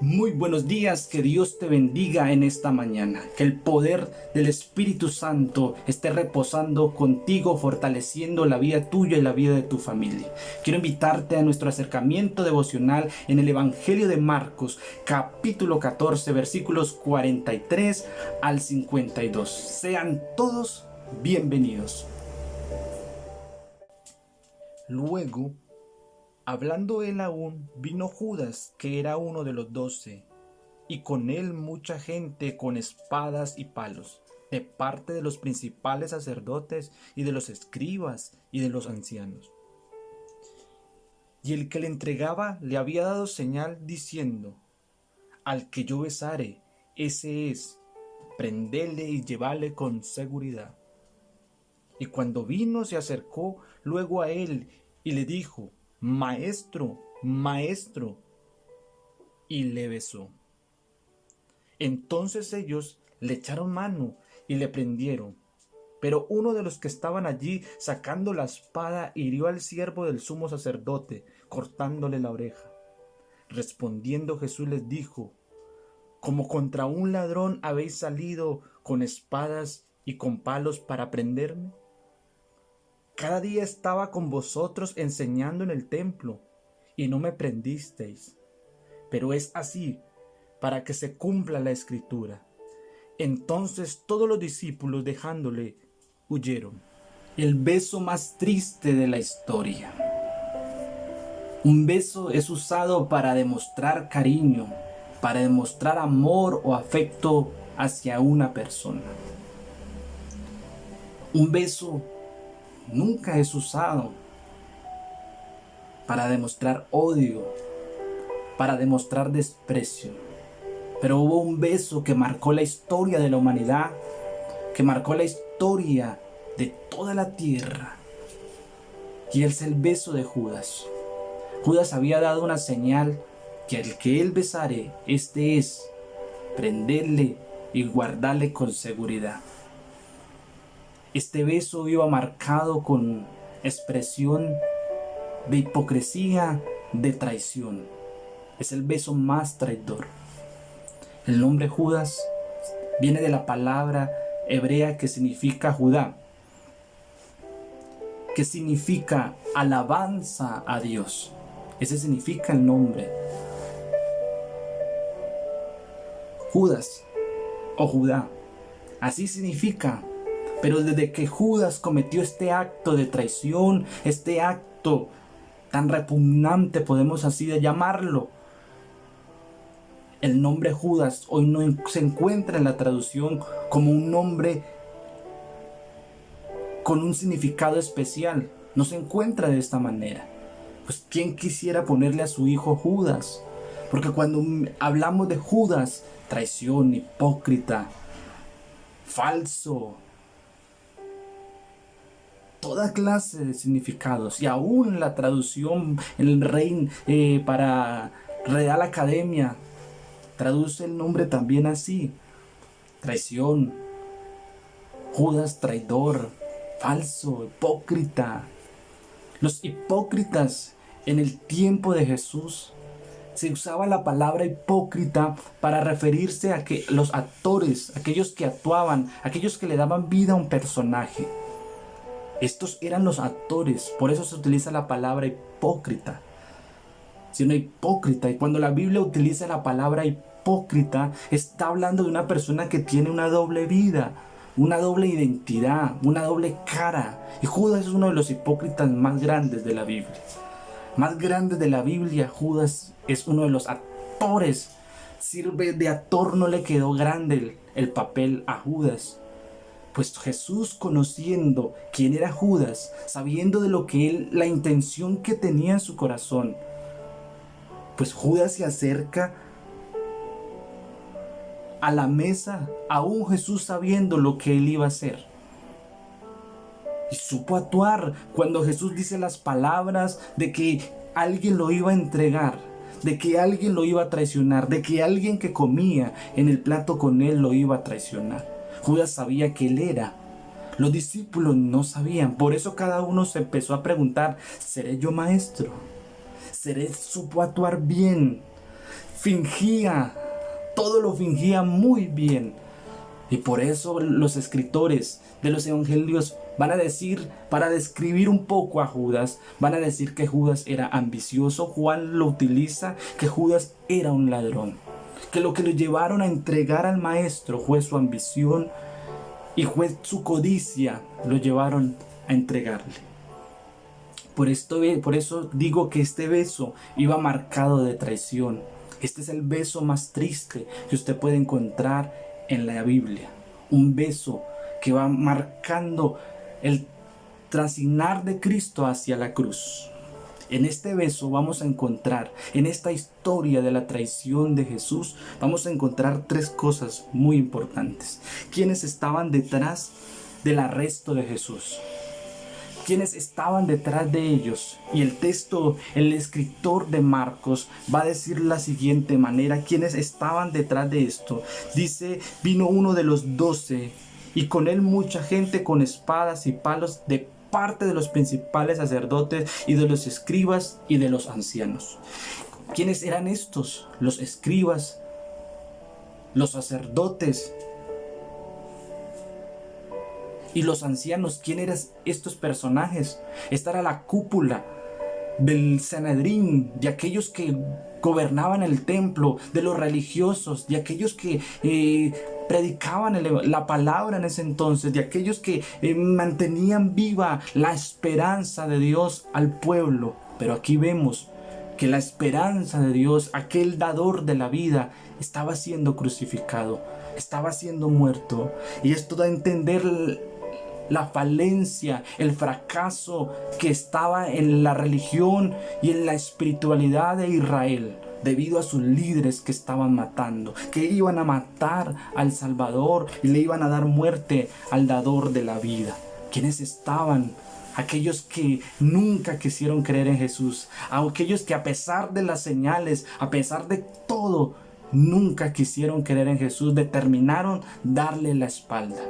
Muy buenos días, que Dios te bendiga en esta mañana, que el poder del Espíritu Santo esté reposando contigo, fortaleciendo la vida tuya y la vida de tu familia. Quiero invitarte a nuestro acercamiento devocional en el Evangelio de Marcos, capítulo 14, versículos 43 al 52. Sean todos bienvenidos. Luego, hablando él aún, vino Judas, que era uno de los 12, y con él mucha gente con espadas y palos, de parte de los principales sacerdotes y de los escribas y de los ancianos. Y el que le entregaba le había dado señal diciendo: al que yo besare, ese es, prendele y llevale con seguridad. Y cuando vino se acercó luego a él y le dijo: Maestro, maestro, y le besó. Entonces ellos le echaron mano y le prendieron. Pero uno de los que estaban allí, sacando la espada, hirió al siervo del sumo sacerdote, cortándole la oreja. Respondiendo Jesús les dijo: ¿como contra un ladrón habéis salido con espadas y con palos para prenderme? Cada día estaba con vosotros enseñando en el templo, y no me prendisteis. Pero es así, para que se cumpla la escritura. Entonces todos los discípulos, dejándole, huyeron. El beso más triste de la historia. Un beso es usado para demostrar cariño, para demostrar amor o afecto hacia una persona. Un beso nunca es usado para demostrar odio, para demostrar desprecio. Pero hubo un beso que marcó la historia de la humanidad, que marcó la historia de toda la tierra. Y es el beso de Judas. Judas había dado una señal, que al que él besare, este es, prenderle y guardarle con seguridad. Este beso iba marcado con expresión de hipocresía, de traición. Es el beso más traidor. El nombre Judas viene de la palabra hebrea que significa Judá, que significa alabanza a Dios. Ese significa el nombre. Judas o Judá, así significa. Pero desde que Judas cometió este acto de traición, este acto tan repugnante, podemos así de llamarlo, el nombre Judas hoy no se encuentra en la traducción como un nombre con un significado especial. No se encuentra de esta manera. Pues ¿quién quisiera ponerle a su hijo Judas? Porque cuando hablamos de Judas, traición, hipócrita, falso, toda clase de significados. Y aún la traducción, el rey para Real Academia traduce el nombre también así: traición, Judas traidor, falso, hipócrita. Los hipócritas en el tiempo de Jesús, se usaba la palabra hipócrita para referirse a que los actores, aquellos que actuaban, aquellos que le daban vida a un personaje. Estos eran los actores, por eso se utiliza la palabra hipócrita. Si una hipócrita, y cuando la Biblia utiliza la palabra hipócrita, está hablando de una persona que tiene una doble vida, una doble identidad, una doble cara. Y Judas es uno de los hipócritas más grandes de la Biblia. Más grandes de la Biblia, Judas es uno de los actores. Sirve de actor, no le quedó grande el papel a Judas. Pues Jesús, conociendo quién era Judas, sabiendo de lo que él, la intención que tenía en su corazón, pues Judas se acerca a la mesa, aún Jesús sabiendo lo que él iba a hacer. Y supo actuar cuando Jesús dice las palabras de que alguien lo iba a entregar, de que alguien lo iba a traicionar, de que alguien que comía en el plato con él lo iba a traicionar. Judas sabía que él era. Los discípulos no sabían. Por eso cada uno se empezó a preguntar: ¿seré yo maestro? ¿Supo actuar bien? fingía, todo lo fingía muy bien. Y por eso los escritores de los evangelios van a decir, para describir un poco a Judas, van a decir que Judas era ambicioso. Juan lo utiliza, que Judas era un ladrón, que lo que lo llevaron a entregar al maestro fue su ambición y fue su codicia, lo llevaron a entregarle. Por eso digo que este beso iba marcado de traición. Este es el beso más triste que usted puede encontrar en la Biblia. Un beso que va marcando el transitar de Cristo hacia la cruz. En este beso vamos a encontrar, en esta historia de la traición de Jesús, vamos a encontrar tres cosas muy importantes. ¿Quiénes estaban detrás del arresto de Jesús? ¿Quiénes estaban detrás de ellos? Y el escritor de Marcos va a decir la siguiente manera: ¿quiénes estaban detrás de esto? Dice, vino uno de los 12 y con él mucha gente con espadas y palos de parte de los principales sacerdotes y de los escribas y de los ancianos. ¿Quiénes eran estos? Los escribas, los sacerdotes y los ancianos. ¿Quién eran estos personajes? Esta era la cúpula del Sanedrín, de aquellos que gobernaban el templo, de los religiosos, de aquellos que predicaban la palabra en ese entonces, de aquellos que mantenían viva la esperanza de Dios al pueblo. Pero aquí vemos que la esperanza de Dios, aquel dador de la vida, estaba siendo crucificado, estaba siendo muerto. Y esto da a entender la falencia, el fracaso que estaba en la religión y en la espiritualidad de Israel, debido a sus líderes que estaban matando, que iban a matar al Salvador y le iban a dar muerte al dador de la vida. ¿Quiénes estaban? Aquellos que nunca quisieron creer en Jesús, aquellos que a pesar de las señales, a pesar de todo, nunca quisieron creer en Jesús, determinaron darle la espalda.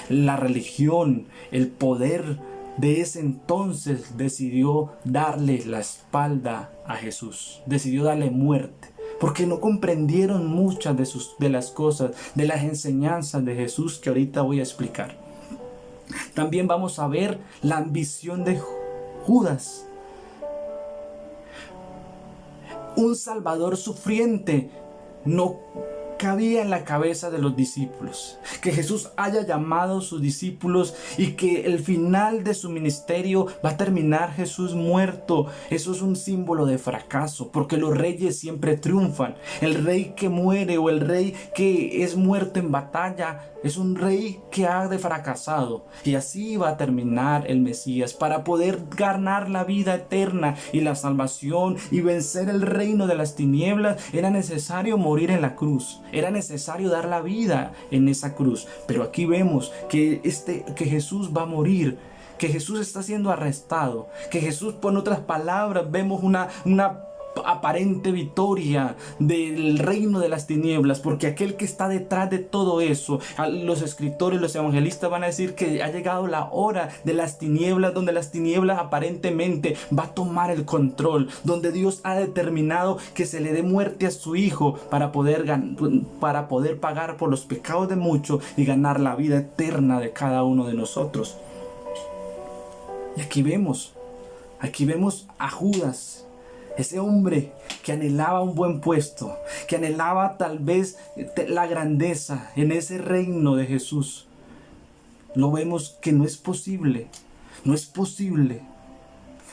La religión, el poder de ese entonces decidió darle la espalda a Jesús, decidió darle muerte, porque no comprendieron muchas de las cosas, de las enseñanzas de Jesús que ahorita voy a explicar. También vamos a ver la ambición de Judas, un Salvador sufriente no cabía en la cabeza de los discípulos. Que Jesús haya llamado a sus discípulos y que el final de su ministerio va a terminar Jesús muerto. Eso es un símbolo de fracaso, porque los reyes siempre triunfan. El rey que muere o el rey que es muerto en batalla es un rey que ha fracasado. Y así va a terminar el Mesías, para poder ganar la vida eterna y la salvación y vencer el reino de las tinieblas. Era necesario morir en la cruz. Era necesario dar la vida en esa cruz. Pero aquí vemos que Jesús va a morir, que Jesús está siendo arrestado, que Jesús, por otras palabras, vemos una aparente victoria del reino de las tinieblas, porque aquel que está detrás de todo eso, los escritores, los evangelistas van a decir que ha llegado la hora de las tinieblas, donde las tinieblas aparentemente va a tomar el control, donde Dios ha determinado que se le dé muerte a su hijo para poder pagar por los pecados de muchos y ganar la vida eterna de cada uno de nosotros. Y aquí vemos a Judas, ese hombre que anhelaba un buen puesto, que anhelaba tal vez la grandeza en ese reino de Jesús. Lo vemos que no es posible.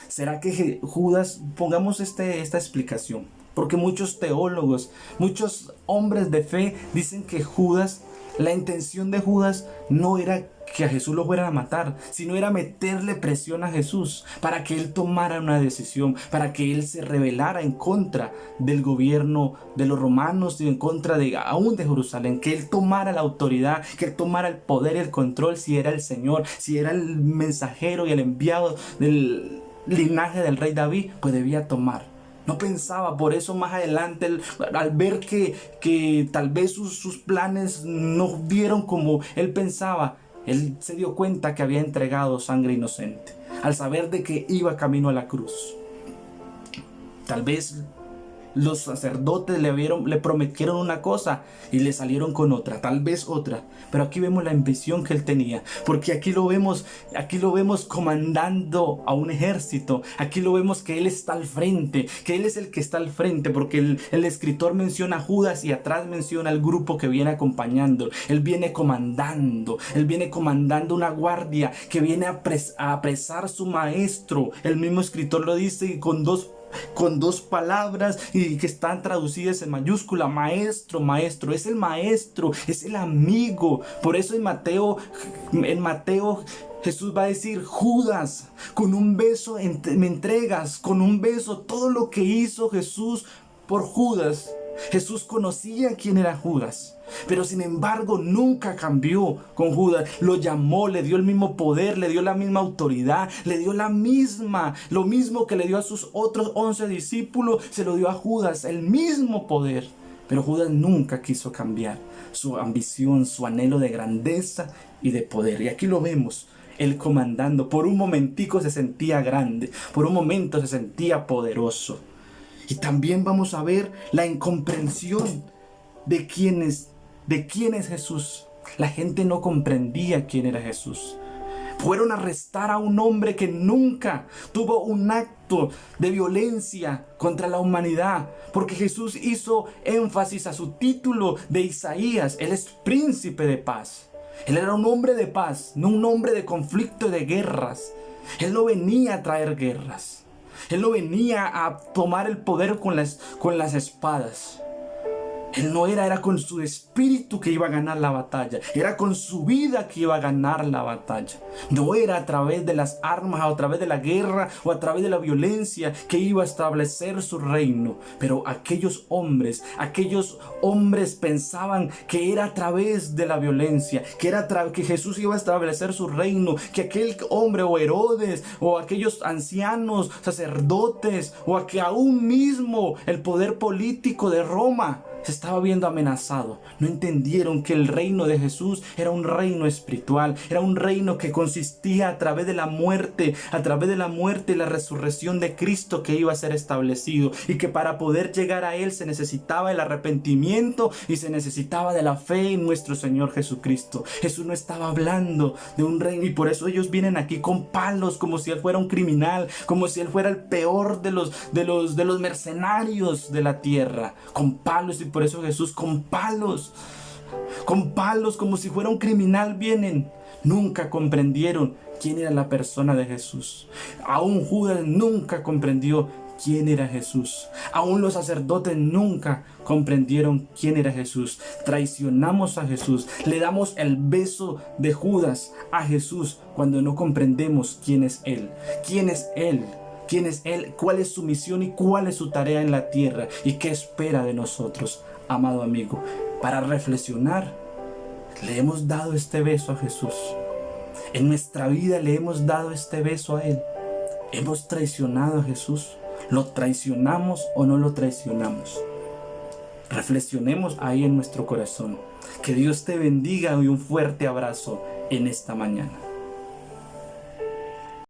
¿Será que Judas, pongamos esta explicación? Porque muchos teólogos, muchos hombres de fe dicen que Judas, la intención de Judas no era que a Jesús lo fueran a matar, sino era meterle presión a Jesús para que él tomara una decisión, para que él se rebelara en contra del gobierno de los romanos y en contra aún de Jerusalén, que él tomara la autoridad, que él tomara el poder y el control, si era el Señor, si era el mensajero y el enviado del linaje del rey David, pues debía tomar. No pensaba, por eso más adelante, al ver que tal vez sus planes no vieron como él pensaba, él se dio cuenta que había entregado sangre inocente, al saber de que iba camino a la cruz. Tal vez Los sacerdotes le prometieron una cosa y le salieron con otra, tal vez otra. Pero aquí vemos la ambición que él tenía, porque aquí lo vemos comandando a un ejército. Aquí lo vemos que él está al frente, que él es el que está al frente, porque el escritor menciona a Judas y atrás menciona al grupo que viene acompañando. Él viene comandando una guardia que viene a apresar a su maestro. El mismo escritor lo dice con dos palabras y que están traducidas en mayúscula: maestro, maestro, es el maestro, es el amigo. Por eso en Mateo Jesús va a decir: Judas, con un beso me entregas, con un beso. Todo lo que hizo Jesús por Judas, Jesús conocía quién era Judas, pero sin embargo nunca cambió con Judas. Lo llamó, le dio el mismo poder, le dio la misma autoridad, le dio lo mismo que le dio a sus otros 11 discípulos, se lo dio a Judas, el mismo poder. Pero Judas nunca quiso cambiar su ambición, su anhelo de grandeza y de poder. Y aquí lo vemos, él comandando. Por un momentico se sentía grande, por un momento se sentía poderoso. Y también vamos a ver la incomprensión de quién es Jesús. La gente no comprendía quién era Jesús. Fueron a arrestar a un hombre que nunca tuvo un acto de violencia contra la humanidad, porque Jesús hizo énfasis a su título de Isaías: Él es príncipe de paz. Él era un hombre de paz, no un hombre de conflicto y de guerras. Él no venía a traer guerras. Él no venía a tomar el poder con las espadas. Él no era con su espíritu que iba a ganar la batalla. Era con su vida que iba a ganar la batalla. No era a través de las armas, o a través de la guerra, o a través de la violencia que iba a establecer su reino. Pero aquellos hombres pensaban que era a través de la violencia, que Jesús iba a establecer su reino, que aquel hombre, o Herodes, o aquellos ancianos, sacerdotes, o que aún mismo el poder político de Roma se estaba viendo amenazado. No entendieron que el reino de Jesús era un reino espiritual, era un reino que consistía a través de la muerte y la resurrección de Cristo que iba a ser establecido, y que para poder llegar a él se necesitaba el arrepentimiento y se necesitaba de la fe en nuestro Señor Jesucristo. Jesús no estaba hablando de un reino, y por eso ellos vienen aquí con palos, como si él fuera un criminal, como si él fuera el peor de los mercenarios de la tierra, con palos. Y por eso Jesús con palos, como si fuera un criminal, vienen. Nunca comprendieron quién era la persona de Jesús. Aún Judas nunca comprendió quién era Jesús. Aún los sacerdotes nunca comprendieron quién era Jesús. Traicionamos a Jesús. Le damos el beso de Judas a Jesús cuando no comprendemos quién es Él. ¿Quién es Él? ¿Quién es Él? ¿Cuál es su misión y cuál es su tarea en la tierra? ¿Y qué espera de nosotros, amado amigo? Para reflexionar, le hemos dado este beso a Jesús. En nuestra vida le hemos dado este beso a Él. ¿Hemos traicionado a Jesús? ¿Lo traicionamos o no lo traicionamos? Reflexionemos ahí en nuestro corazón. Que Dios te bendiga y un fuerte abrazo en esta mañana.